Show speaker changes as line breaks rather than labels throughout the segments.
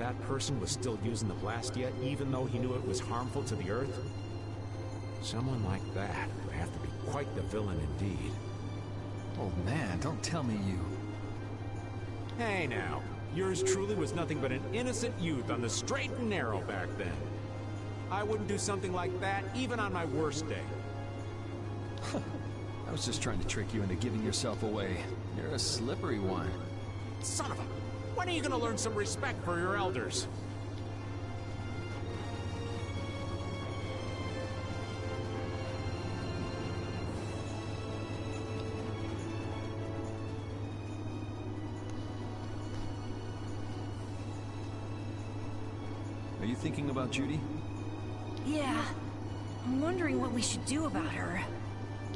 that person was still using the Blastia even though he knew it was harmful to the Earth? Someone like that would have to be quite the villain indeed.
Old man, don't tell me you...
Hey now, yours truly was nothing but an innocent youth on the straight and narrow back then. I wouldn't do something like that even on my worst day.
I was just trying to trick you into giving yourself away. You're a slippery one.
Son of a... When are you gonna learn some respect for your elders?
Are you thinking about Judy?
Yeah. I'm wondering what we should do about her.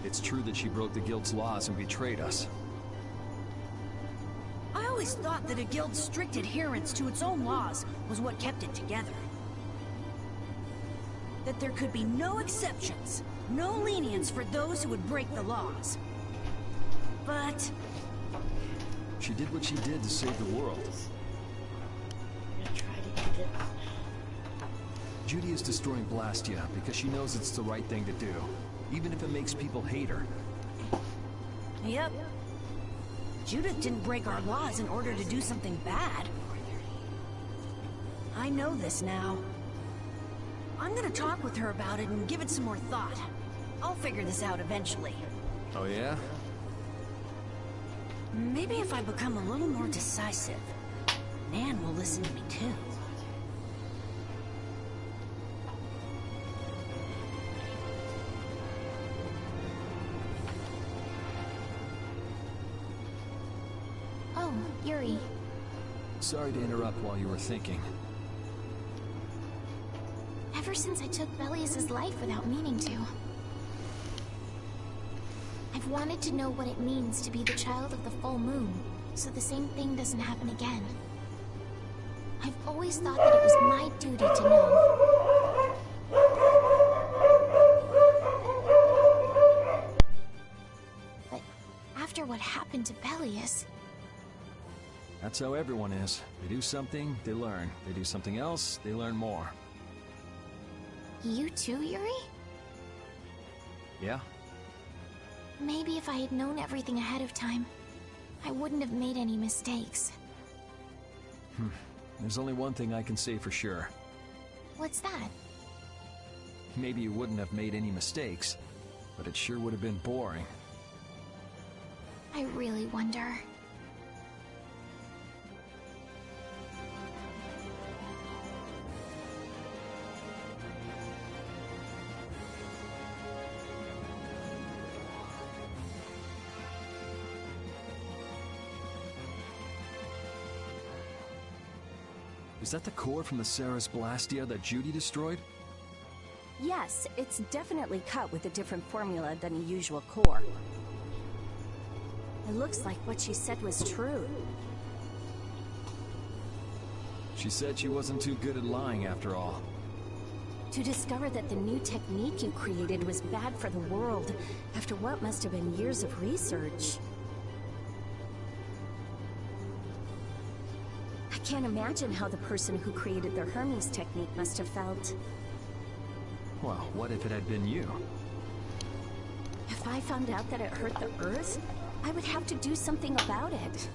It's true that she broke the guild's laws and betrayed us.
I always thought that a guild's strict adherence to its own laws was what kept it together. That there could be no exceptions, no lenience for those who would break the laws. But...
she did what she did to save the world.
I'm gonna try to do this.
Judy is destroying Blastia because she knows it's the right thing to do, even if it makes people hate her.
Yep. Judith didn't break our laws in order to do something bad. I know this now. I'm gonna talk with her about it and give it some more thought. I'll figure this out eventually.
Oh yeah?
Maybe if I become a little more decisive, Nan will listen to me too.
Oh, Yuri.
Sorry to interrupt while you were thinking.
Ever since I took Belius's life without meaning to, I've wanted to know what it means to be the child of the full moon, so the same thing doesn't happen again. I've always thought that it was my duty to know. But after what happened to Belius...
That's how everyone is. They do something, they learn. They do something else, they learn more.
You too, Yuri?
Yeah?
Maybe if I had known everything ahead of time, I wouldn't have made any mistakes.
There's only one thing I can say for sure.
What's that?
Maybe you wouldn't have made any mistakes, but it sure would have been boring.
I really wonder.
Is that the core from the Ceres Blastia that Judy destroyed?
Yes, it's definitely cut with a different formula than the usual core. It looks like what she said was true.
She said she wasn't too good at lying after all.
To discover that the new technique you created was bad for the world after what must have been years of research. I can't imagine how the person who created the Hermes technique must have felt.
Well, what if it had been you?
If I found out that it hurt the Earth, I would have to do something about it.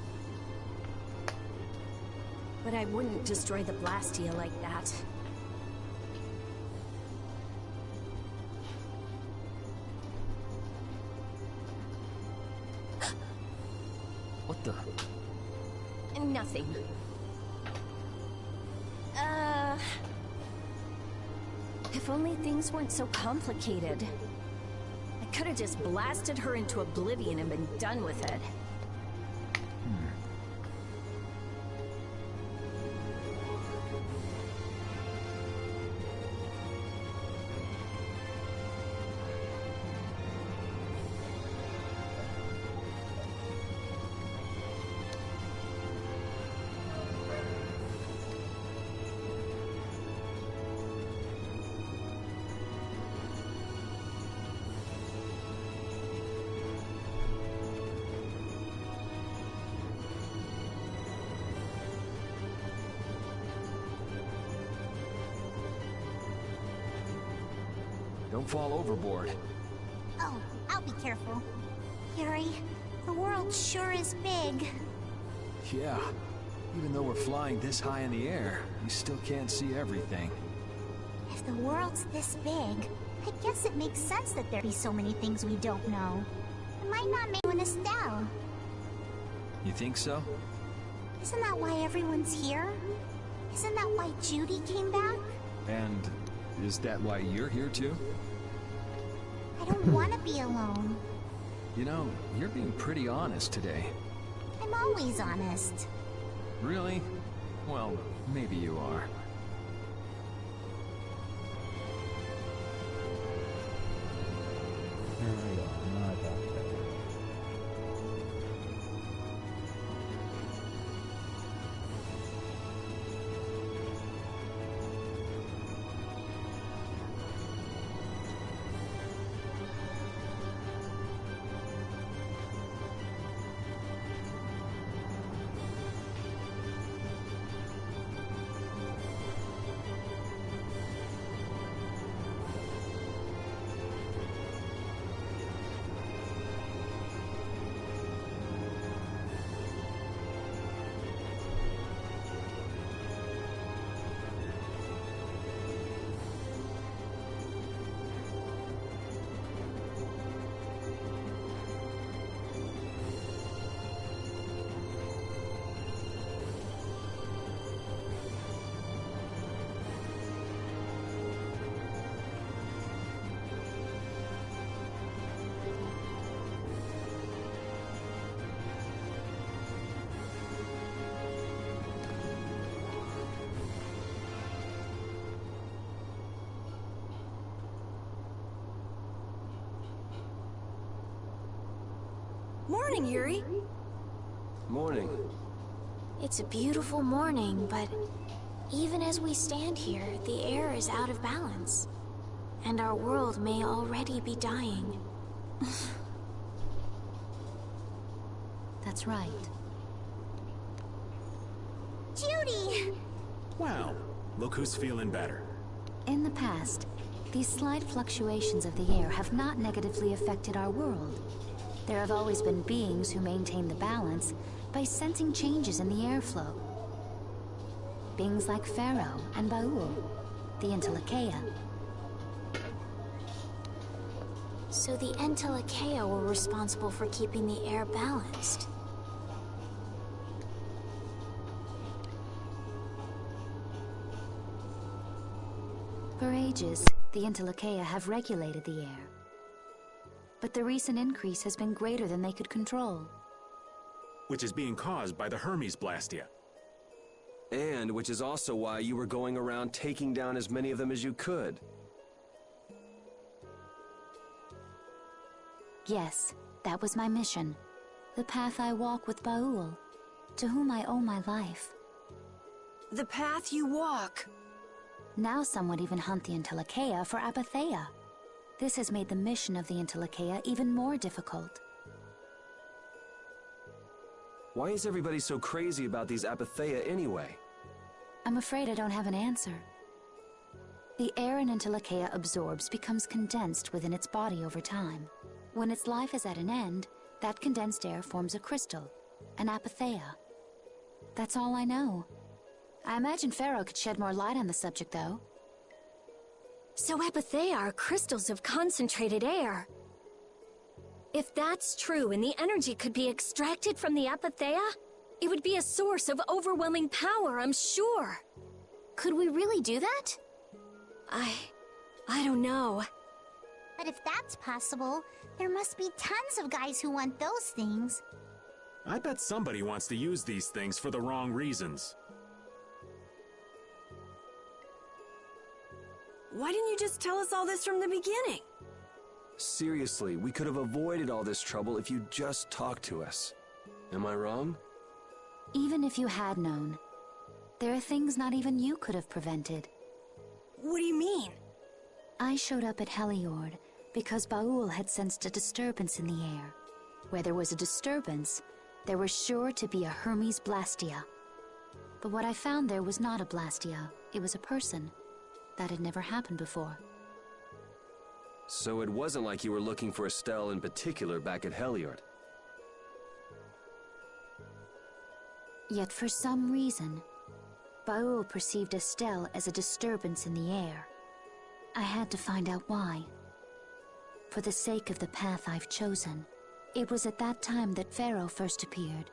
But I wouldn't destroy the Blastia like that.
What the?
Nothing. If only things weren't so complicated. I could have just blasted her into oblivion and been done with it.
Don't fall overboard.
Oh, I'll be careful. Yuri, the world sure is big.
Yeah. Even though we're flying this high in the air, we still can't see everything.
If the world's this big, I guess it makes sense that there be so many things we don't know. It might not make one Estelle.
You think so?
Isn't that why everyone's here? Isn't that why Judy came back?
And is that why you're here too?
I don't want to be alone.
You know, you're being pretty honest today.
I'm always honest.
Really? Well, maybe you are.
Morning, Yuri.
Morning.
It's a beautiful morning, but even as we stand here, the air is out of balance. And our world may already be dying.
That's right.
Judy!
Well, look who's feeling better.
In the past, these slight fluctuations of the air have not negatively affected our world. There have always been beings who maintain the balance by sensing changes in the airflow. Beings like Pharaoh and Baul, the Entelekea.
So the Entelekea were responsible for keeping the air balanced.
For ages, the Entelekea have regulated the air. But the recent increase has been greater than they could control.
Which is being caused by the Hermes Blastia.
And which is also why you were going around taking down as many of them as you could.
Yes, that was my mission. The path I walk with Baul, to whom I owe my life.
The path you walk.
Now some would even hunt the Entelekea for Apatheia. This has made the mission of the Entelekea even more difficult.
Why is everybody so crazy about these Apatheia anyway?
I'm afraid I don't have an answer. The air an Entelekea absorbs becomes condensed within its body over time. When its life is at an end, that condensed air forms a crystal, an Apatheia. That's all I know. I imagine Pharaoh could shed more light on the subject, though.
So Apatheia are crystals of concentrated air. If that's true and the energy could be extracted from the Apatheia, it would be a source of overwhelming power, I'm sure.
Could we really do that?
I don't know.
But if that's possible, there must be tons of guys who want those things.
I bet somebody wants to use these things for the wrong reasons.
Why didn't you just tell us all this from the beginning?
Seriously, we could have avoided all this trouble if you just talked to us. Am I wrong?
Even if you had known, there are things not even you could have prevented.
What do you mean?
I showed up at Heliord because Baul had sensed a disturbance in the air. Where there was a disturbance, there was sure to be a Hermes Blastia. But what I found there was not a Blastia, it was a person. That had never happened before.
So it wasn't like you were looking for Estelle in particular back at Heliord.
Yet for some reason, Baul perceived Estelle as a disturbance in the air. I had to find out why. For the sake of the path I've chosen, it was at that time that Pharaoh first appeared.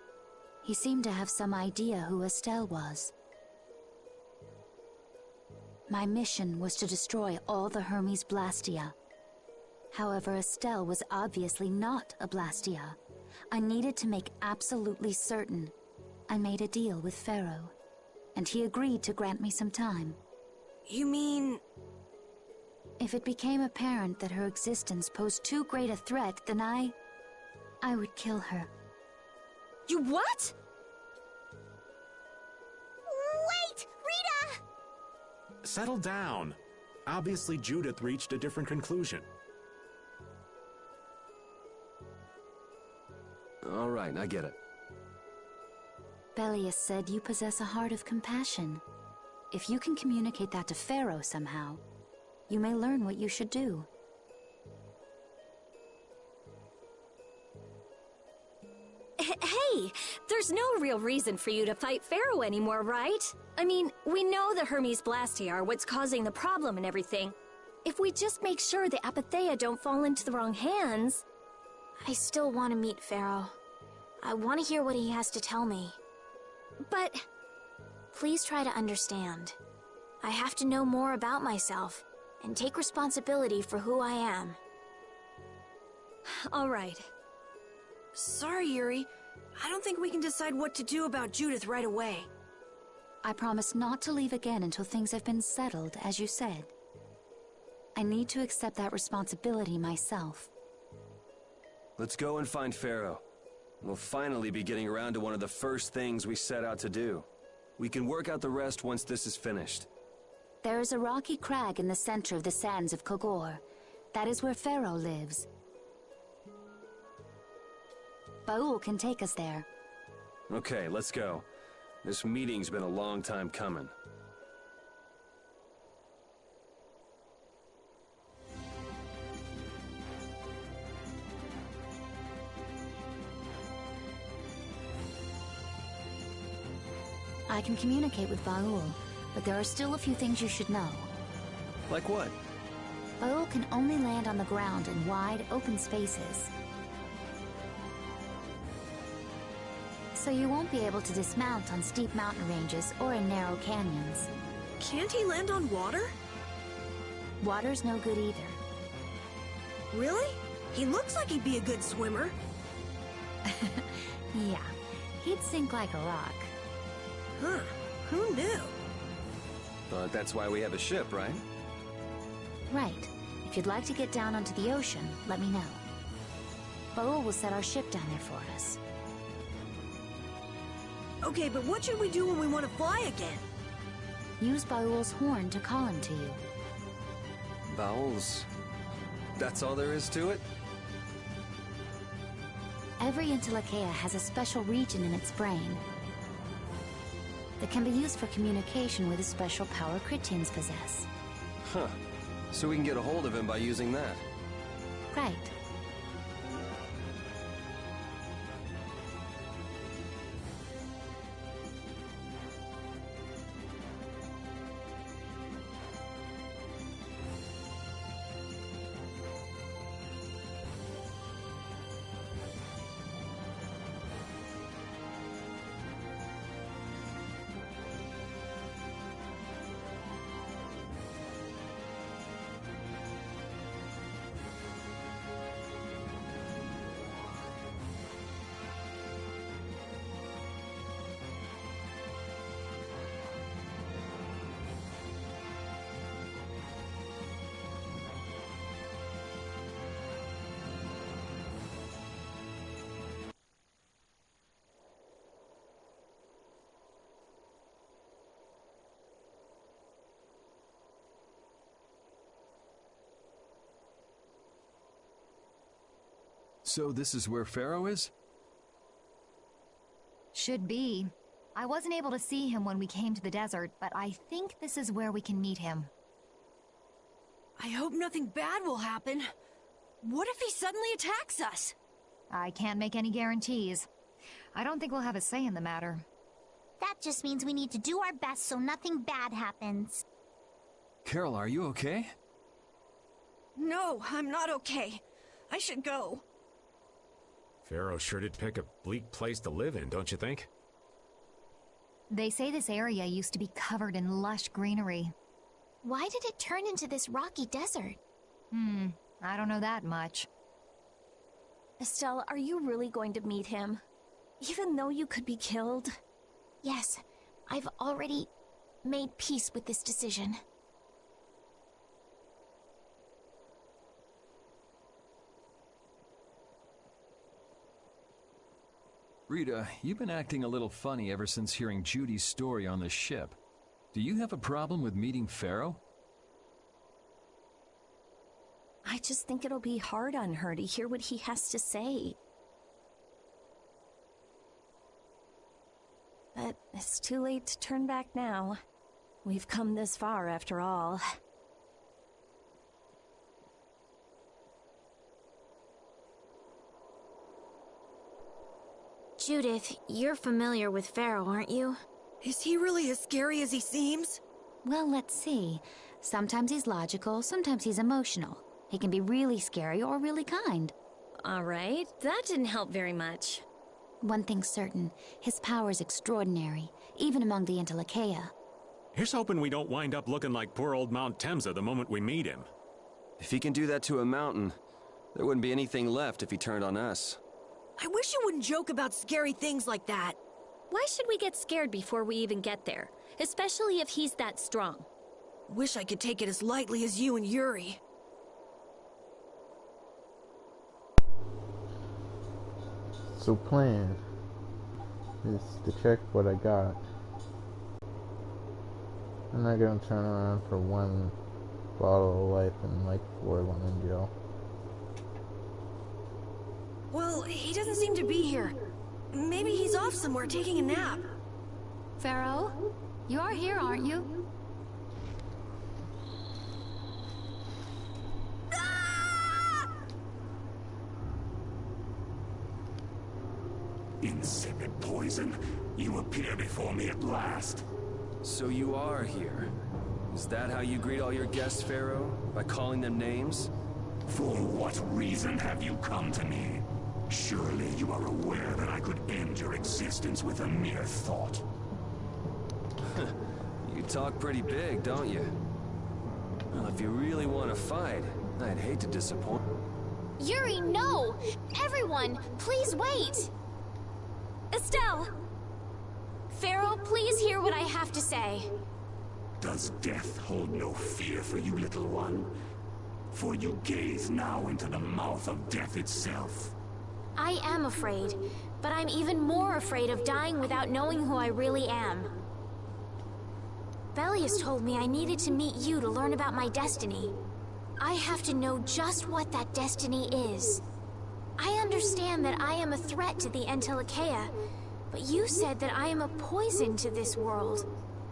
He seemed to have some idea who Estelle was. My mission was to destroy all the Hermes Blastia. However, Estelle was obviously not a Blastia. I needed to make absolutely certain. I made a deal with Pharaoh, and he agreed to grant me some time.
You mean...
If it became apparent that her existence posed too great a threat, then I would kill her.
You what?
Wait! Rita!
Settle down. Obviously, Judith reached a different conclusion.
All right, I get it.
Belius said you possess a heart of compassion. If you can communicate that to Pharaoh somehow, you may learn what you should do.
Hey, there's no real reason for you to fight Pharaoh anymore, right? I mean, we know the Hermes Blastia are what's causing the problem and everything. If we just make sure the Apatheia don't fall into the wrong hands...
I still want to meet Pharaoh. I want to hear what he has to tell me.
But...
Please try to understand. I have to know more about myself, and take responsibility for who I am.
All right.
Sorry, Yuri. I don't think we can decide what to do about Judith right away.
I promise not to leave again until things have been settled, as you said. I need to accept that responsibility myself.
Let's go and find Pharaoh. We'll finally be getting around to one of the first things we set out to do. We can work out the rest once this is finished.
There is a rocky crag in the center of the sands of Kogor. That is where Pharaoh lives. Baul can take us there.
Okay, let's go. This meeting's been a long time coming.
I can communicate with Baul, but there are still a few things you should know.
Like what?
Baul can only land on the ground in wide, open spaces. So you won't be able to dismount on steep mountain ranges or in narrow canyons.
Can't he land on water?
Water's no good either.
Really? He looks like he'd be a good swimmer.
Yeah, he'd sink like a rock.
Huh. Who knew?
But that's why we have a ship, right?
Right. If you'd like to get down onto the ocean, let me know. Baul will set our ship down there for us.
Okay, but what should we do when we want to fly again?
Use Baul's horn to call him to you.
Bowels. That's all there is to it?
Every Intellicheia has a special region in its brain that can be used for communication with a special power Critians possess.
Huh. So we can get a hold of him by using that.
Right.
So this is where Pharaoh is?
Should be. I wasn't able to see him when we came to the desert, but I think this is where we can meet him.
I hope nothing bad will happen. What if he suddenly attacks us?
I can't make any guarantees. I don't think we'll have a say in the matter.
That just means we need to do our best so nothing bad happens.
Carol, are you okay?
No, I'm not okay. I should go.
Pharaoh sure did pick a bleak place to live in, don't you think?
They say this area used to be covered in lush greenery.
Why did it turn into this rocky desert?
I don't know that much.
Estelle, are you really going to meet him? Even though you could be killed?
Yes, I've already made peace with this decision.
Rita, you've been acting a little funny ever since hearing Judy's story on the ship. Do you have a problem with meeting Pharaoh?
I just think it'll be hard on her to hear what he has to say. But it's too late to turn back now. We've come this far after all.
Judith, you're familiar with Pharaoh, aren't you?
Is he really as scary as he seems?
Well, let's see. Sometimes he's logical, sometimes he's emotional. He can be really scary or really kind.
All right, that didn't help very much.
One thing's certain, his power's extraordinary, even among the Entelecheia.
Here's hoping we don't wind up looking like poor old Mount Temsa the moment we meet him.
If he can do that to a mountain, there wouldn't be anything left if he turned on us.
I wish you wouldn't joke about scary things like that.
Why should we get scared before we even get there? Especially if he's that strong.
Wish I could take it as lightly as you and Yuri.
So plan is to check what I got. I'm not gonna turn around for one bottle of life and like 4 lemon gel.
Well, he doesn't seem to be here. Maybe he's off somewhere taking a nap.
Pharaoh, you are here, aren't you?
Insipid poison, you appear before me at last.
So you are here. Is that how you greet all your guests, Pharaoh? By calling them names?
For what reason have you come to me? Surely you are aware that I could end your existence with a mere thought.
You talk pretty big, don't you? Well, if you really want to fight, I'd hate to disappoint.
Yuri, no! Everyone, please wait!
Estelle!
Pharaoh, please hear what I have to say.
Does death hold no fear for you, little one? For you gaze now into the mouth of death itself.
I am afraid, but I'm even more afraid of dying without knowing who I really am. Belius told me I needed to meet you to learn about my destiny. I have to know just what that destiny is. I understand that I am a threat to the Entelecheia, but you said that I am a poison to this world.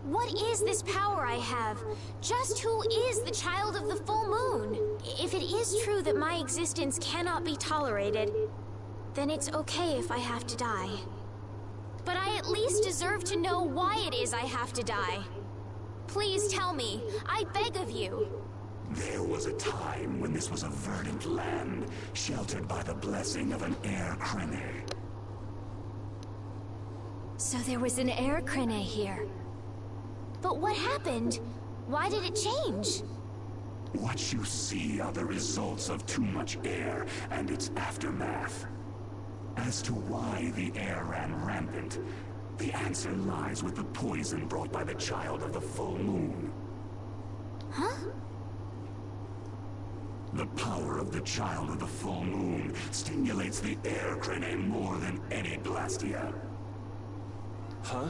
What is this power I have? Just who is the child of the full moon? If it is true that my existence cannot be tolerated, then it's okay if I have to die. But I at least deserve to know why it is I have to die. Please tell me, I beg of you.
There was a time when this was a verdant land, sheltered by the blessing of an air crene.
So there was an air crene here.
But what happened? Why did it change?
What you see are the results of too much air and its aftermath. As to why the air ran rampant, the answer lies with the poison brought by the child of the full moon.
Huh?
The power of the child of the full moon stimulates the air crene more than any Blastia.
Huh?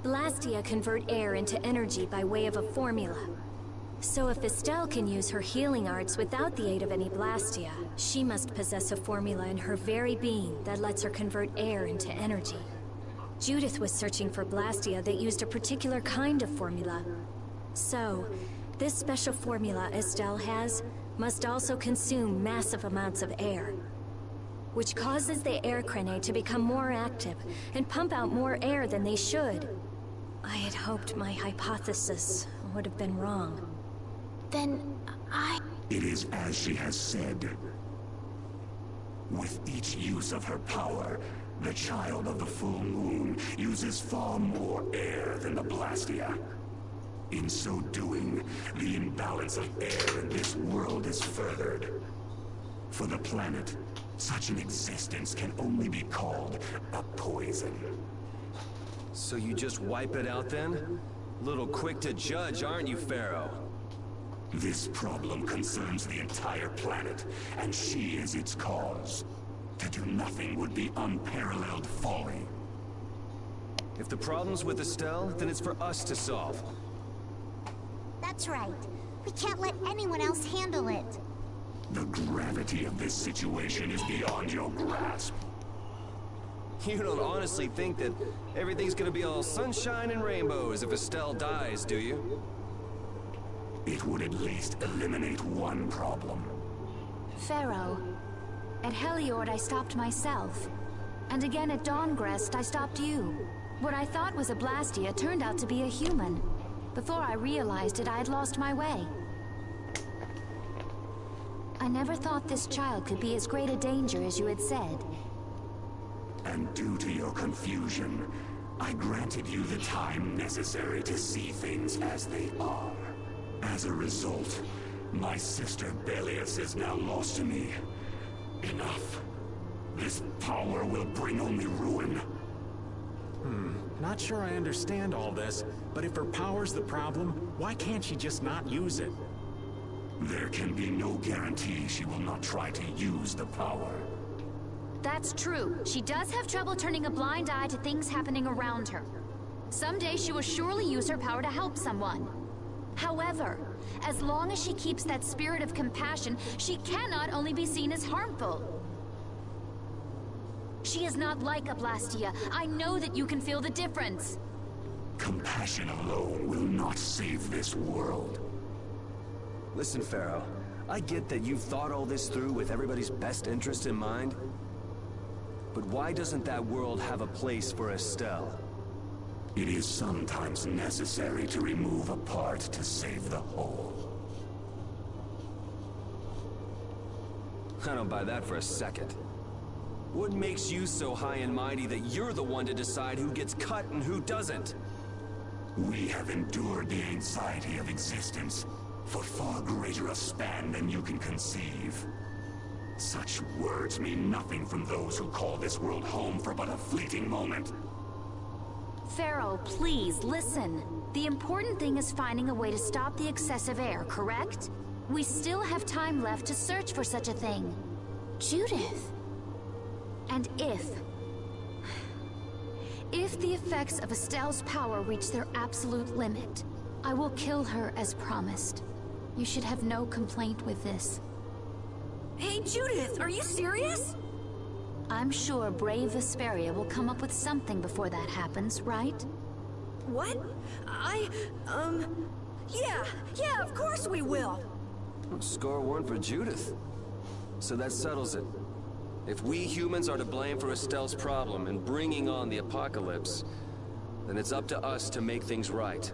Blastia convert air into energy by way of a formula. So if Estelle can use her healing arts without the aid of any Blastia, she must possess a formula in her very being that lets her convert air into energy. Judith was searching for Blastia that used a particular kind of formula. So, This special formula Estelle has must also consume massive amounts of air, which causes the air cranae to become more active and pump out more air than they should. I had hoped my hypothesis would have been wrong.
Then
It is as she has said. With each use of her power, the child of the full moon uses far more air than the Blastia. In so doing, the imbalance of air in this world is furthered. For the planet, such an existence can only be called a poison.
So you just wipe it out then? Little quick to judge, aren't you, Pharaoh?
This problem concerns the entire planet, and she is its cause. To do nothing would be unparalleled folly.
If the problem's with Estelle, then it's for us to solve.
That's right. We can't let anyone else handle it.
The gravity of this situation is beyond your grasp.
You don't honestly think that everything's gonna be all sunshine and rainbows if Estelle dies, do you?
It would at least eliminate one problem.
Pharaoh, at Heliord I stopped myself. And again at Dawngrest I stopped you. What I thought was a Blastia turned out to be a human. Before I realized it, I had lost my way. I never thought this child could be as great a danger as you had said.
And due to your confusion, I granted you the time necessary to see things as they are. As a result, my sister Belius is now lost to me. Enough. This power will bring only ruin.
Not sure I understand all this, but if her power's the problem, why can't she just not use it?
There can be no guarantee she will not try to use the power.
That's true. She does have trouble turning a blind eye to things happening around her. Someday she will surely use her power to help someone. However, as long as she keeps that spirit of compassion, she cannot only be seen as harmful. She is not like a Blastia. I know that you can feel the difference.
Compassion alone will not save this world.
Listen, Pharaoh, I get that you've thought all this through with everybody's best interest in mind. But why doesn't that world have a place for Estelle?
It is sometimes necessary to remove a part to save the whole.
I don't buy that for a second. What makes you so high and mighty that you're the one to decide who gets cut and who doesn't?
We have endured the anxiety of existence for far greater a span than you can conceive. Such words mean nothing from those who call this world home for but a fleeting moment.
Pharaoh, please, listen. The important thing is finding a way to stop the excessive air, correct? We still have time left to search for such a thing.
Judith.
And if the effects of Estelle's power reach their absolute limit, I will kill her as promised. You should have no complaint with this.
Hey, Judith, are you serious?
I'm sure brave Vesperia will come up with something before that happens, right?
What? Yeah, of course we will.
Score one for Judith. So that settles it. If we humans are to blame for Estelle's problem and bringing on the apocalypse, then it's up to us to make things right.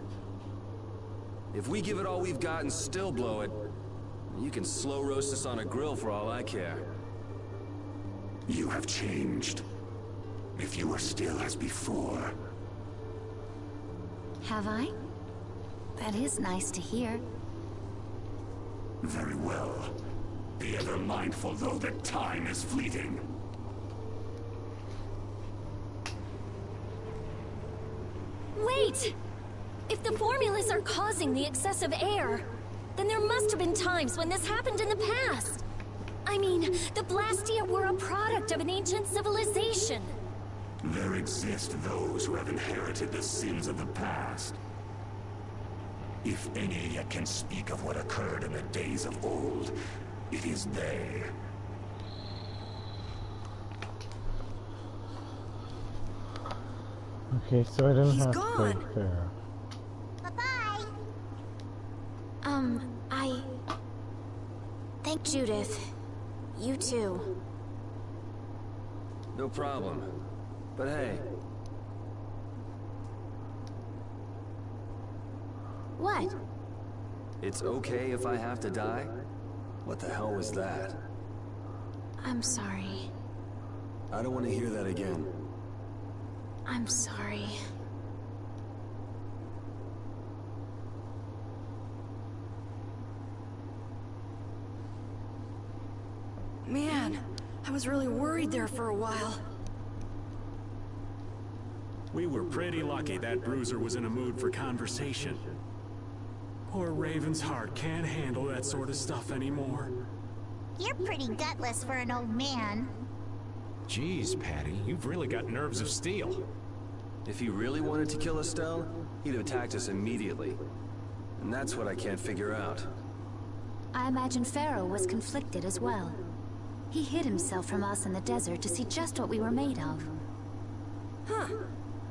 If we give it all we've got and still blow it, you can slow roast us on a grill for all I care.
You have changed. If you were still as before.
Have I? That is nice to hear.
Very well. Be ever mindful, though, that time is fleeting.
Wait! If the formulas are causing the excessive air, then there must have been times when this happened in the past. I mean, the Blastia were a product of an ancient civilization.
There exist those who have inherited the sins of the past. If any yet can speak of what occurred in the days of old, it is they.
Okay, so I didn't
He's
have
gone.
to take care.
Bye-bye.
Judith. You too.
No problem. But hey.
What?
It's okay if I have to die? What the hell was that?
I'm sorry.
I don't want to hear that again.
I'm sorry.
Man, I was really worried there for a while.
We were pretty lucky that bruiser was in a mood for conversation. Poor Raven's heart can't handle that sort of stuff anymore.
You're pretty gutless for an old man.
Jeez, Patty, you've really got nerves of steel.
If he really wanted to kill Estelle, he'd have attacked us immediately. And that's what I can't figure out.
I imagine Pharaoh was conflicted as well. He hid himself from us in the desert to see just what we were made of.
Huh.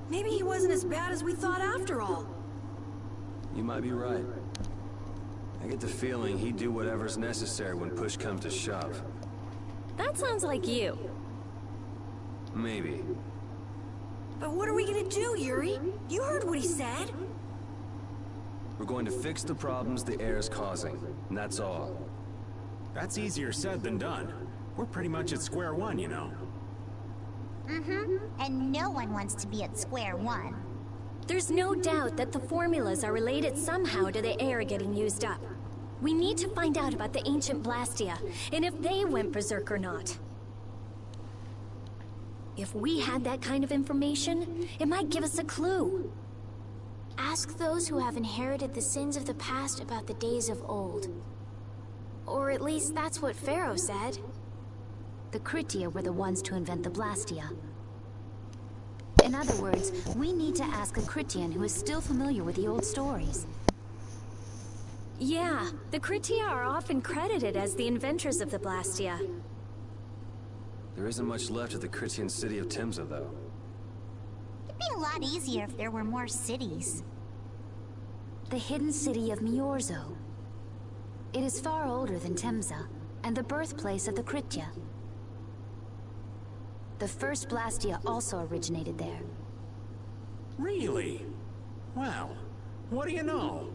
Maybe he wasn't as bad as we thought after all.
You might be right. I get the feeling he'd do whatever's necessary when push comes to shove.
That sounds like you.
Maybe.
But what are we gonna do, Yuri? You heard what he said.
We're going to fix the problems the air is causing, and that's all.
That's easier said than done. We're pretty much at square one, you know.
Mm-hmm. And no one wants to be at square one.
There's no doubt that the formulas are related somehow to the air getting used up. We need to find out about the ancient Blastia, and if they went berserk or not. If we had that kind of information, it might give us a clue.
Ask those who have inherited the sins of the past about the days of old. Or at least that's what Pharaoh said.
The Kritia were the ones to invent the Blastia. In other words, we need to ask a Kritian who is still familiar with the old stories.
Yeah, the Kritia are often credited as the inventors of the Blastia.
There isn't much left of the Kritian city of Timza, though.
It'd be a lot easier if there were more cities.
The hidden city of Miorzo. It is far older than Timza, and the birthplace of the Kritia. The first Blastia also originated there.
Really? Well, what do you know?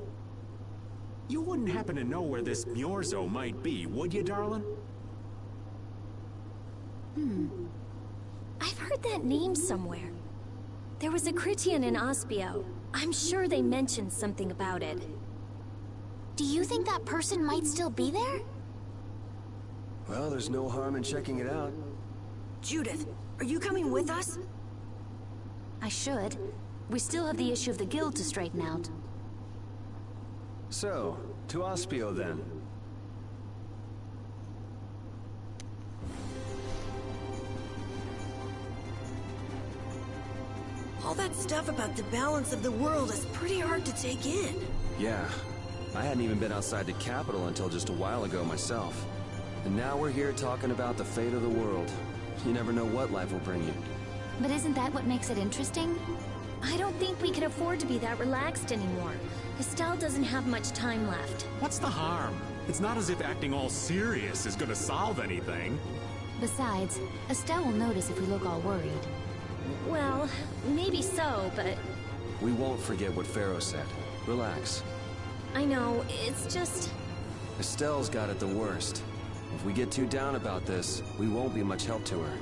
You wouldn't happen to know where this Miorzo might be, would you, darling?
I've heard that name somewhere. There was a Kritian in Ospio. I'm sure they mentioned something about it.
Do you think that person might still be there?
Well, there's no harm in checking it out.
Judith, are you coming with us?
I should. We still have the issue of the guild to straighten out.
So, to Ospio then.
All that stuff about the balance of the world is pretty hard to take in.
Yeah. I hadn't even been outside the capital until just a while ago myself. And now we're here talking about the fate of the world. You never know what life will bring you.
But isn't that what makes it interesting?
I don't think we can afford to be that relaxed anymore. Estelle doesn't have much time left.
What's the harm? It's not as if acting all serious is gonna solve anything.
Besides, Estelle will notice if we look all worried.
Well, maybe so, but...
We won't forget what Pharaoh said. Relax.
I know, it's just...
Estelle's got it the worst. If we get too down about this, we won't be much help to her.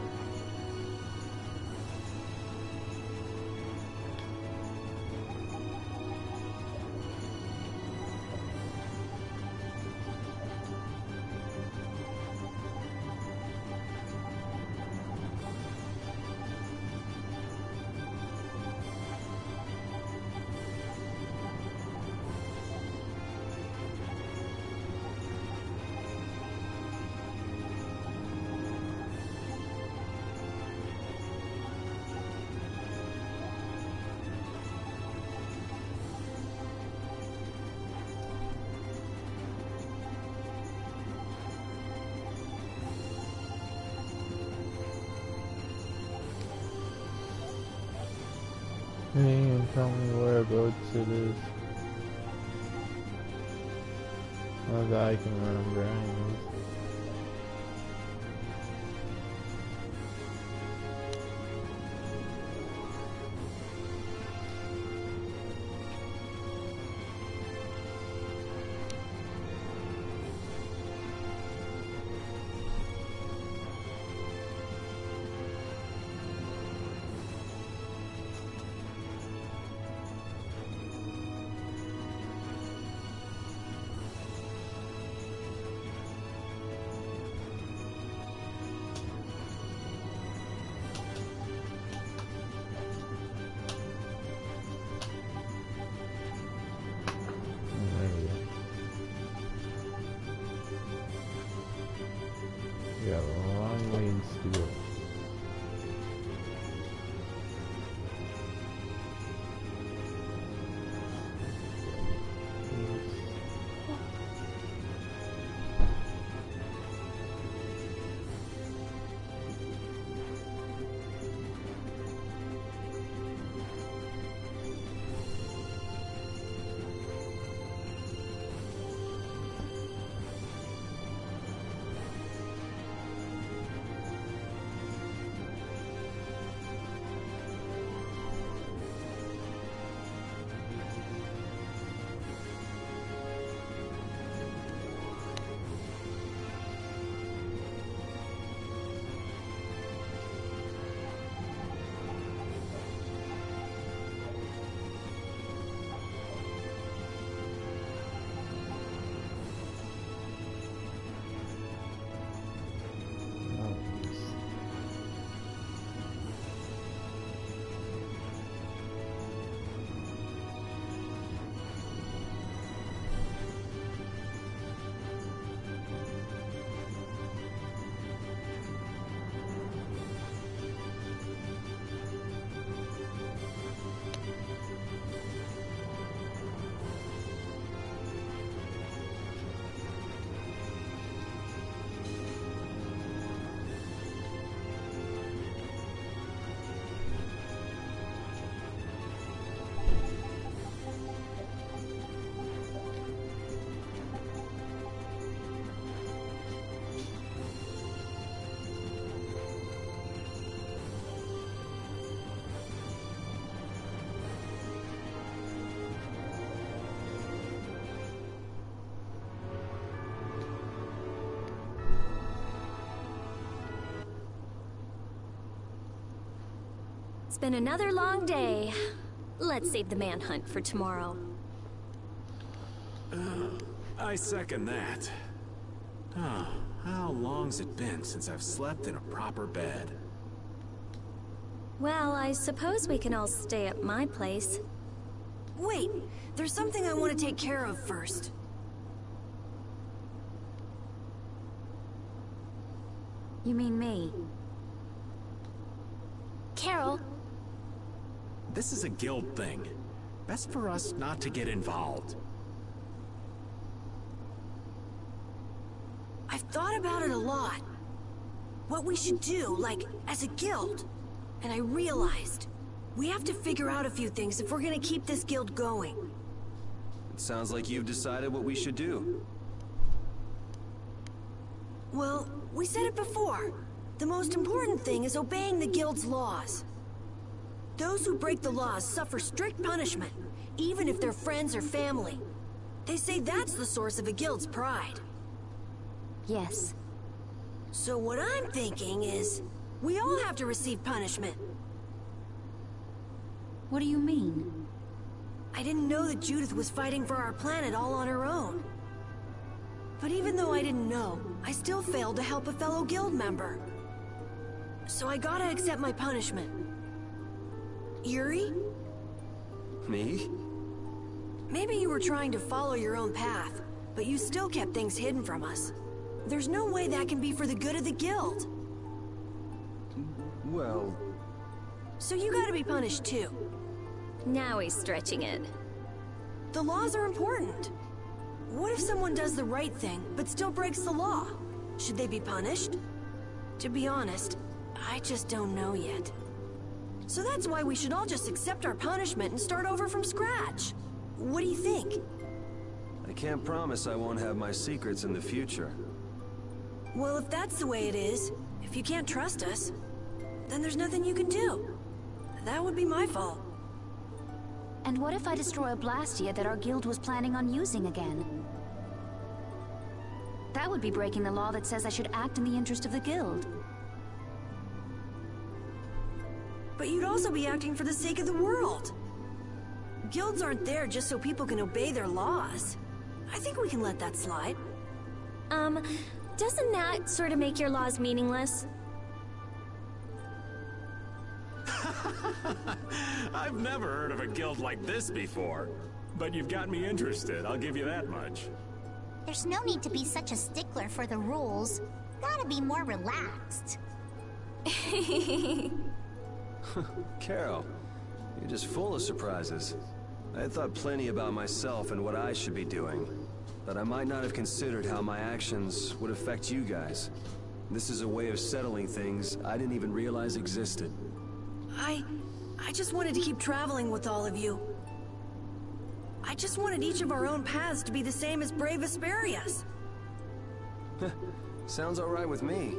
You didn't even tell me whereabouts it is. Not that I can remember anyways.
It's been another long day. Let's save the manhunt for tomorrow.
I second that. Oh, how long's it been since I've slept in a proper bed?
Well, I suppose we can all stay at my place.
Wait, there's something I want to take care of first.
You mean me?
Carol,
This is a guild thing. Best for us not to get involved.
I've thought about it a lot. What we should do, like, as a guild. And I realized, we have to figure out a few things if we're gonna keep this guild going.
It sounds like you've decided what we should do.
Well, we said it before. The most important thing is obeying the guild's laws. Those who break the laws suffer strict punishment, even if they're friends or family. They say that's the source of a guild's pride.
Yes.
So what I'm thinking is, we all have to receive punishment.
What do you mean?
I didn't know that Judith was fighting for our planet all on her own. But even though I didn't know, I still failed to help a fellow guild member. So I gotta accept my punishment. Yuri?
Me?
Maybe you were trying to follow your own path, but you still kept things hidden from us. There's no way that can be for the good of the guild.
Well...
So you gotta be punished too.
Now he's stretching it.
The laws are important. What if someone does the right thing, but still breaks the law? Should they be punished? To be honest, I just don't know yet. So that's why we should all just accept our punishment and start over from scratch. What do you think?
I can't promise I won't have my secrets in the future.
Well, if that's the way it is, if you can't trust us, then there's nothing you can do. That would be my fault.
And what if I destroy a Blastia that our guild was planning on using again? That would be breaking the law that says I should act in the interest of the guild.
But you'd also be acting for the sake of the world. Guilds aren't there just so people can obey their laws. I think we can let that slide.
Doesn't that sort of make your laws meaningless?
I've never heard of a guild like this before. But you've got me interested, I'll give you that much.
There's no need to be such a stickler for the rules. Gotta be more relaxed.
Carol, you're just full of surprises. I had thought plenty about myself and what I should be doing, but I might not have considered how my actions would affect you guys. This is a way of settling things I didn't even realize existed.
I just wanted to keep traveling with all of you. I just wanted each of our own paths to be the same as brave Vesperia's.
Sounds all right with me.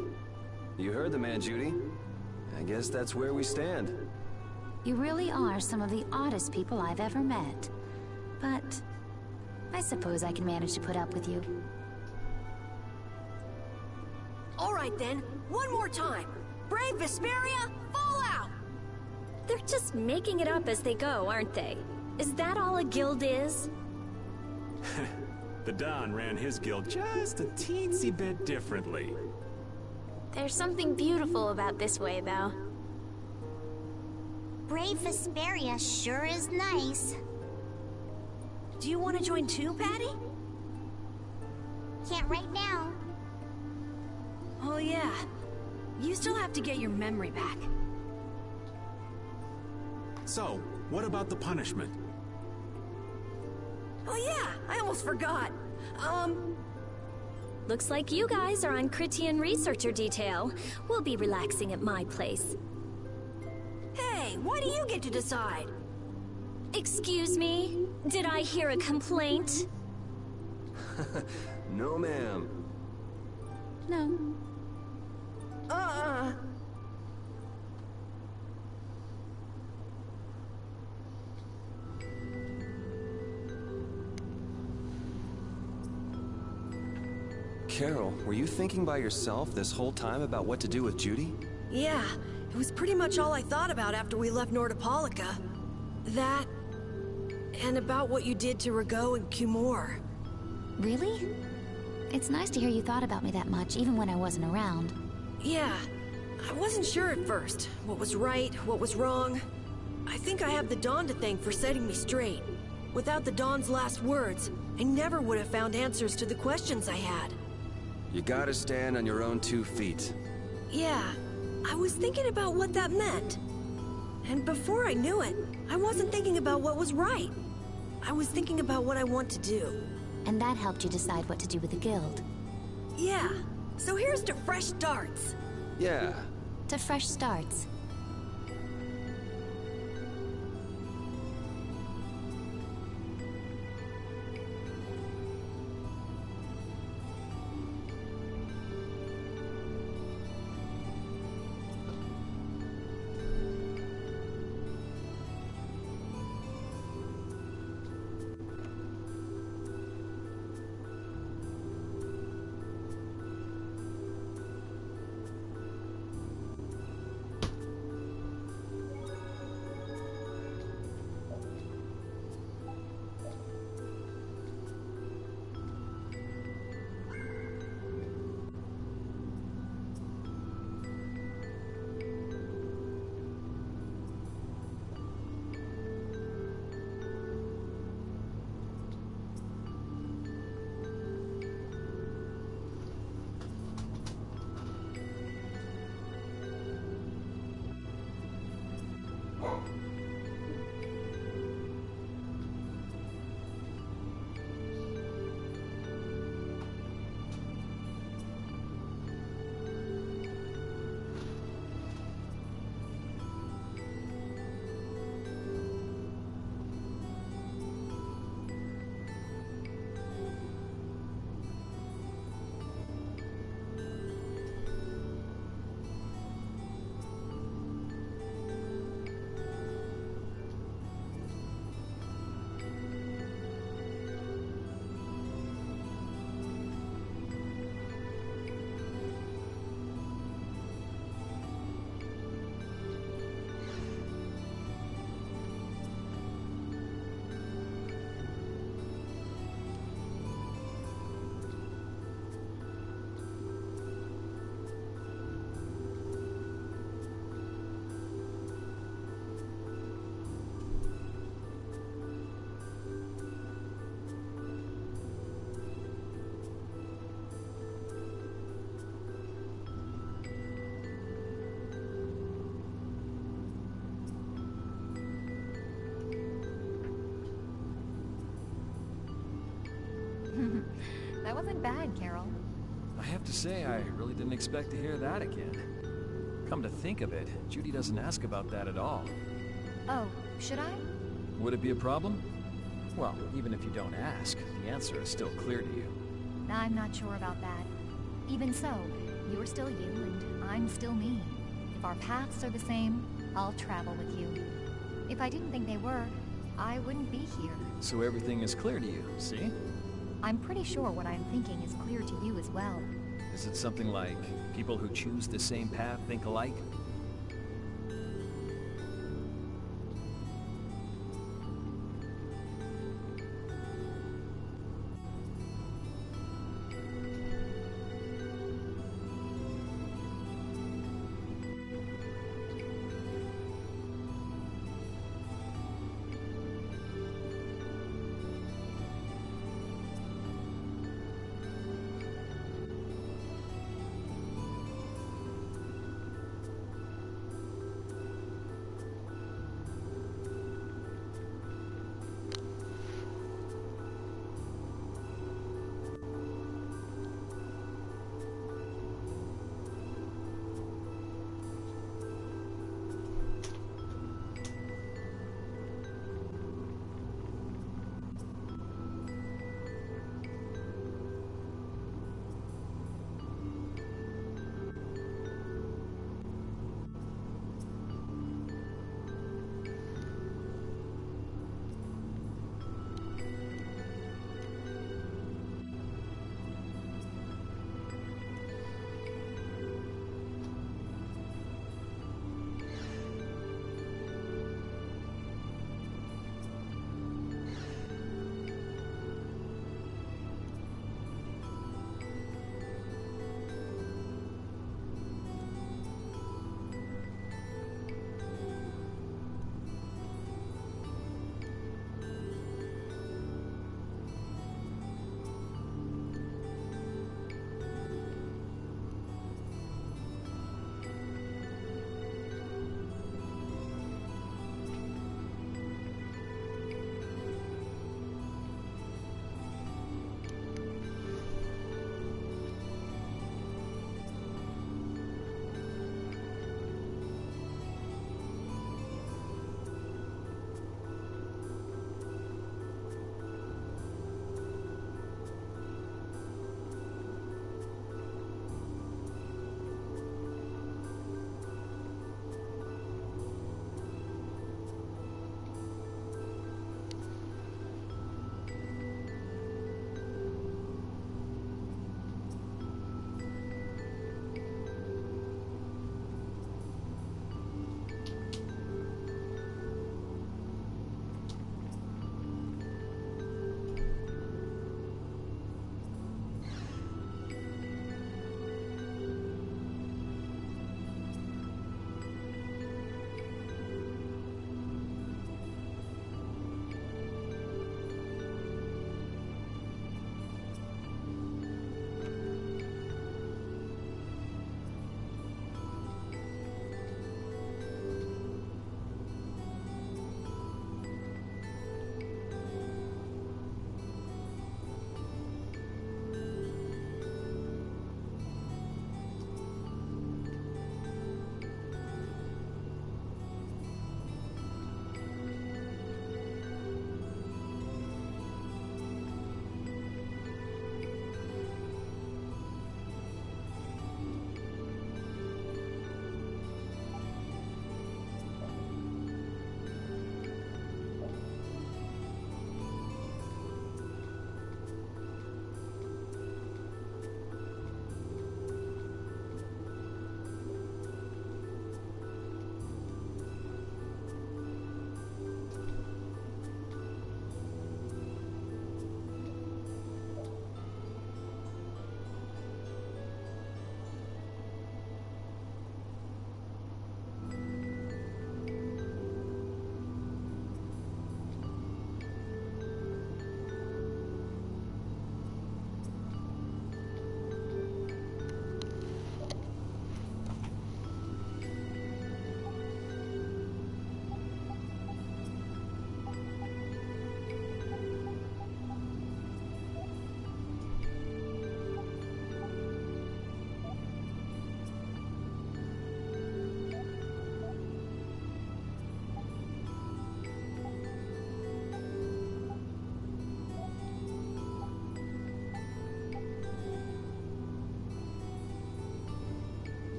You heard the man, Judy. I guess that's where we stand.
You really are some of the oddest people I've ever met. But I suppose I can manage to put up with you.
All right then, one more time. Brave Vesperia, fall out!
They're just making it up as they go, aren't they? Is that all a guild is?
The Don ran his guild just a teensy bit differently.
there's something beautiful about this way, though.
Brave Vesperia sure is nice.
Do you want to join too, Patty?
Can't right now.
Oh yeah. You still have to get your memory back.
So, what about the punishment?
Oh yeah, I almost forgot.
Looks like you guys are on Critian researcher detail. We'll be relaxing at my place.
Hey, why do you get to decide?
Excuse me? Did I hear a complaint?
No, ma'am.
No.
Carol, were you thinking by yourself this whole time about what to do with Judy?
Yeah, it was pretty much all I thought about after we left Nordopolica. That, and about what you did to Rago and Cumore.
Really? It's nice to hear you thought about me that much, even when I wasn't around.
Yeah, I wasn't sure at first. What was right, what was wrong. I think I have the Dawn to thank for setting me straight. Without the Dawn's last words, I never would have found answers to the questions I had.
You gotta stand on your own 2 feet.
Yeah, I was thinking about what that meant. And before I knew it, I wasn't thinking about what was right. I was thinking about what I want to do.
And that helped you decide what to do with the guild.
Yeah, so here's to fresh starts.
Yeah.
To fresh starts.
That wasn't bad, Carol.
I have to say, I really didn't expect to hear that again. Come to think of it, Judy doesn't ask about that at all.
Oh, should I?
Would it be a problem? Well, even if you don't ask, the answer is still clear to you.
I'm not sure about that. Even so, you're still you and I'm still me. If our paths are the same, I'll travel with you. If I didn't think they were, I wouldn't be here.
So everything is clear to you, see?
I'm pretty sure what I'm thinking is clear to you as well.
Is it something like people who choose the same path think alike?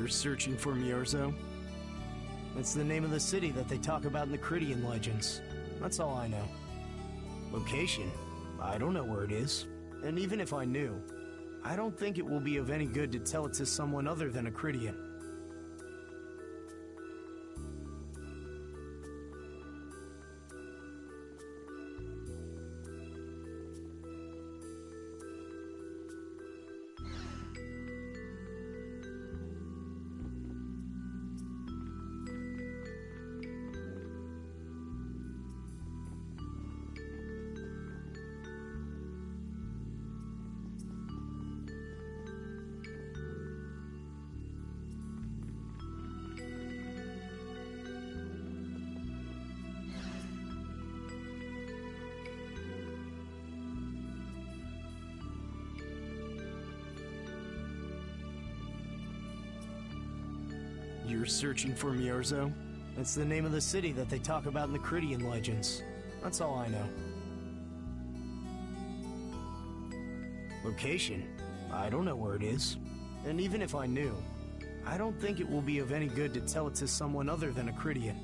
You're searching for Miorzo? That's the name of the city that they talk about in the Cridian legends. That's all I know. Location? I don't know where it is. And even if I knew, I don't think it will be of any good to tell it to someone other than a Cridian. You're searching for Miorzo? That's the name of the city that they talk about in the Cridian legends. That's all I know. Location? I don't know where it is. And even if I knew, I don't think it will be of any good to tell it to someone other than a Cridian.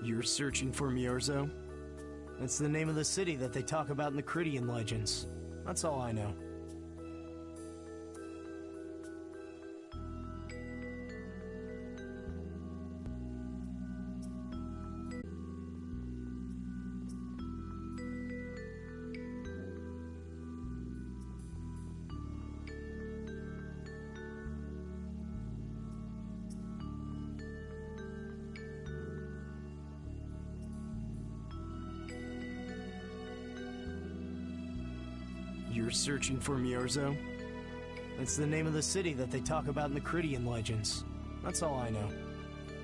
You're searching for Miorzo? That's the name of the city that they talk about in the Cridian legends. That's all I know. You're searching for Miorzo? That's the name of the city that they talk about in the Cridian legends. That's all I know.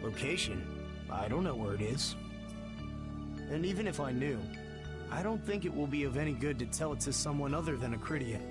Location? I don't know where it is. And even if I knew, I don't think it will be of any good to tell it to someone other than a Cridian.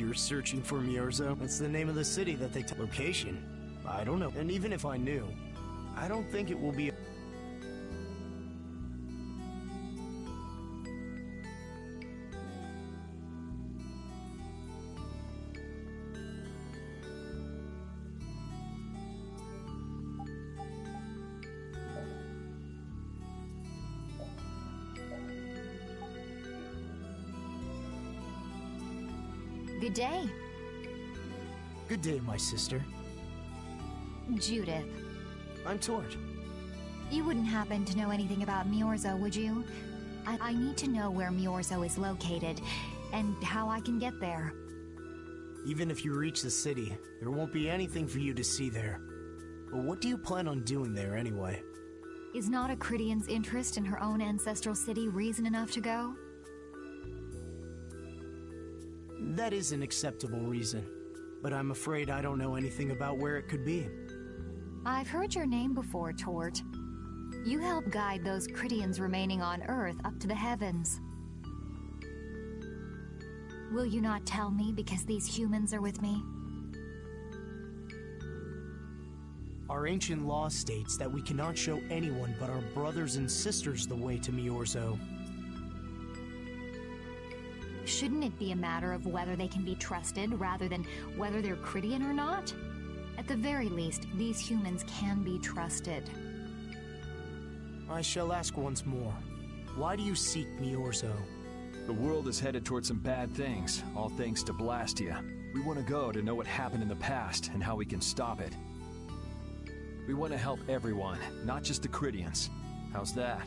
You're searching for Miorzo? That's the name of the city that they location? I don't know. And even if I knew, I don't think it will be...
Good day.
Good day, my sister.
Judith.
I'm Tort.
You wouldn't happen to know anything about Miorzo, would you? I need to know where Miorzo is located, and how I can get there.
Even if you reach the city, there won't be anything for you to see there. But what do you plan on doing there anyway?
Is not a Cridian's interest in her own ancestral city reason enough to go?
That is an acceptable reason, but I'm afraid I don't know anything about where it could be.
I've heard your name before, Tort. You help guide those Cridians remaining on Earth up to the heavens. Will you not tell me because these humans are with me?
Our ancient law states that we cannot show anyone but our brothers and sisters the way to Miorzo.
Shouldn't it be a matter of whether they can be trusted rather than whether they're Cridian or not? At the very least, these humans can be trusted.
I shall ask once more. Why do you seek Miorzo?
The world is headed towards some bad things, all thanks to Blastia. We want to go to know what happened in the past and how we can stop it. We want to help everyone, not just the Cridians. How's that?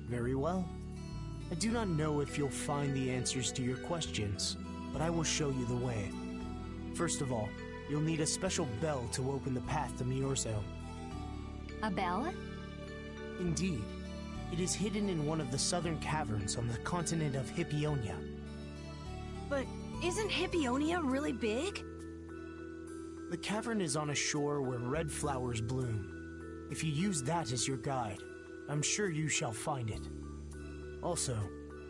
Very well. I do not know if you'll find the answers to your questions, but I will show you the way. First of all, you'll need a special bell to open the path to Miorzo.
A bell?
Indeed. It is hidden in one of the southern caverns on the continent of Hippionia.
But isn't Hippionia really big?
The cavern is on a shore where red flowers bloom. If you use that as your guide, I'm sure you shall find it. Also,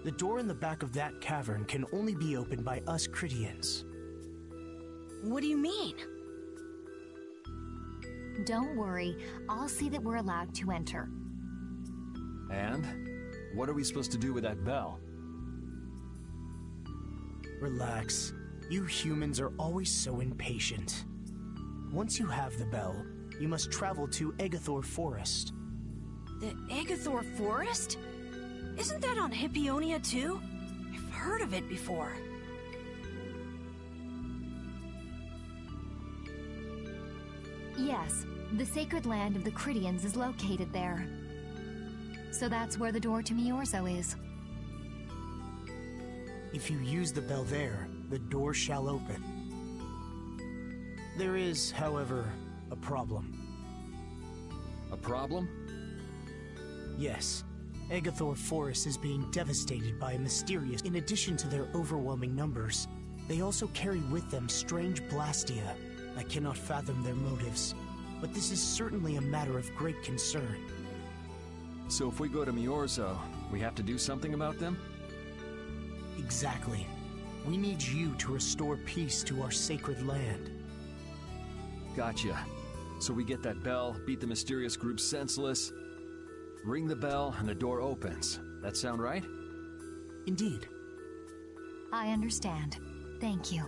the door in the back of that cavern can only be opened by us Cridians.
What do you mean?
Don't worry, I'll see that we're allowed to enter.
And? What are we supposed to do with that bell?
Relax. You humans are always so impatient. Once you have the bell, you must travel to Egathor Forest.
The Egathor Forest? Isn't that on Hippionia too? I've heard of it before.
Yes, the sacred land of the Cridians is located there. So that's where the door to Miorzo is.
If you use the bell there, the door shall open. There is, however, a problem.
A problem?
Yes. Egathor Forest is being devastated by a mysterious... In addition to their overwhelming numbers, they also carry with them strange Blastia. I cannot fathom their motives, but this is certainly a matter of great concern.
So if we go to Miorzo, we have to do something about them?
Exactly. We need you to restore peace to our sacred land.
Gotcha. So we get that bell, beat the mysterious group senseless, ring the bell, and the door opens. That sound right?
Indeed.
I understand. Thank you.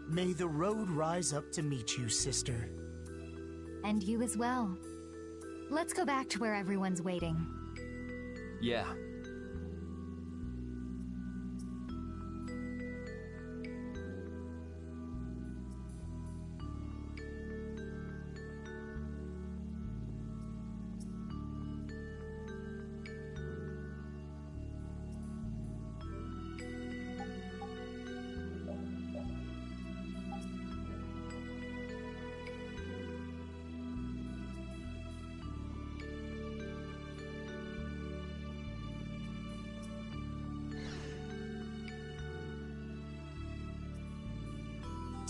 May the road rise up to meet you, sister.
And you as well. Let's go back to where everyone's waiting.
Yeah.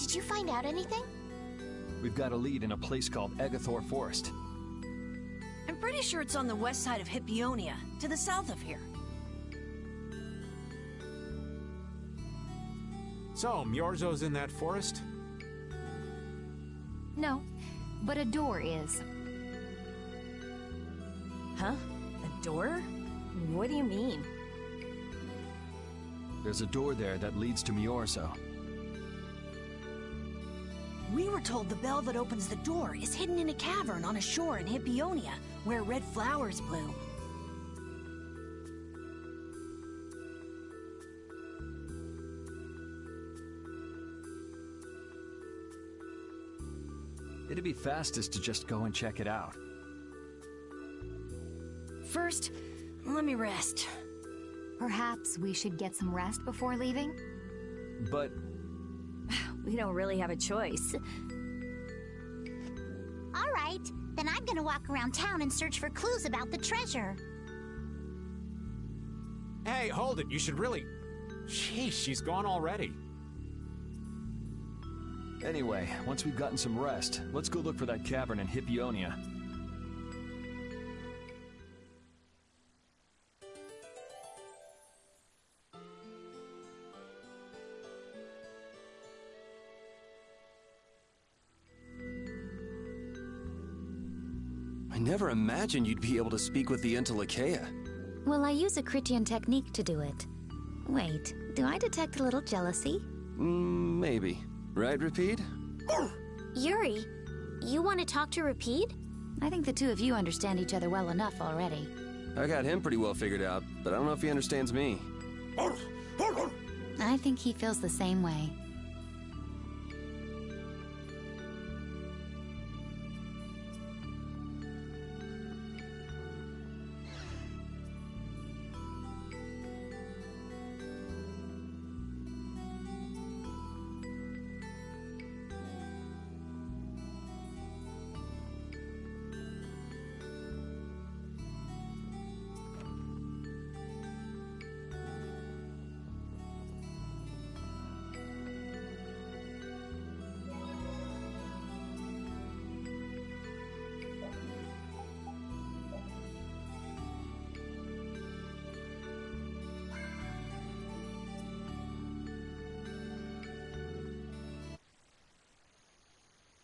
Did you find out anything?
We've got a lead in a place called Egathor Forest.
I'm pretty sure it's on the west side of Hippionia, to the south of here.
So, Myorzo's in that forest?
No, but a door is.
Huh? A door? What do you mean?
There's a door there that leads to Myorzo.
We were told the bell that opens the door is hidden in a cavern on a shore in Hippionia, where red flowers bloom.
It'd be fastest to just go and check it out.
First, let me rest.
Perhaps we should get some rest before leaving?
But...
We don't really have a choice.
Alright, then I'm gonna walk around town and search for clues about the treasure.
Hey, hold it. You should really... Sheesh, she's gone already.
Anyway, once we've gotten some rest, let's go look for that cavern in Hippionia.
I never imagined you'd be able to speak with the Entelekea.
Well, I use a Critian technique to do it. Wait, do I detect a little jealousy?
Maybe. Right, Rapide?
Yuri, you want to talk to Rapide?
I think the two of you understand each other well enough already.
I got him pretty well figured out, but I don't know if he understands me.
I think he feels the same way.